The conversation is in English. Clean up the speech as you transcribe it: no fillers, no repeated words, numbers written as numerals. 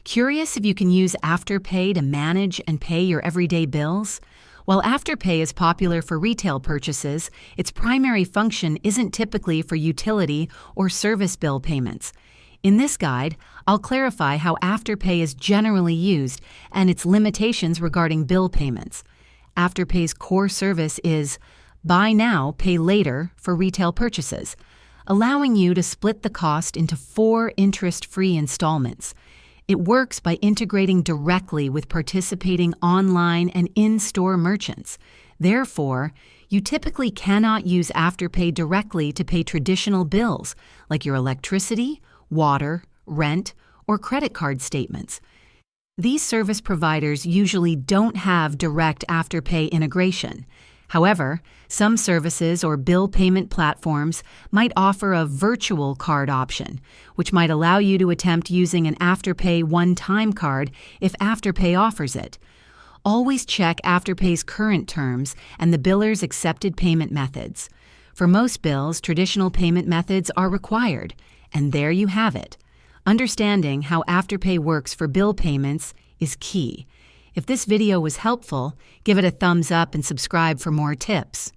Curious if you can use Afterpay to manage and pay your everyday bills? While Afterpay is popular for retail purchases, its primary function isn't typically for utility or service bill payments. In this guide, I'll clarify how Afterpay is generally used and its limitations regarding bill payments. Afterpay's core service is buy now, pay later for retail purchases, allowing you to split the cost into 4 interest-free installments. It works by integrating directly with participating online and in-store merchants. Therefore, you typically cannot use Afterpay directly to pay traditional bills like your electricity, water, rent, or credit card statements. These service providers usually don't have direct Afterpay integration. However, some services or bill payment platforms might offer a virtual card option, which might allow you to attempt using an Afterpay one-time card if Afterpay offers it. Always check Afterpay's current terms and the biller's accepted payment methods. For most bills, traditional payment methods are required, and there you have it. Understanding how Afterpay works for bill payments is key. If this video was helpful, give it a thumbs up and subscribe for more tips.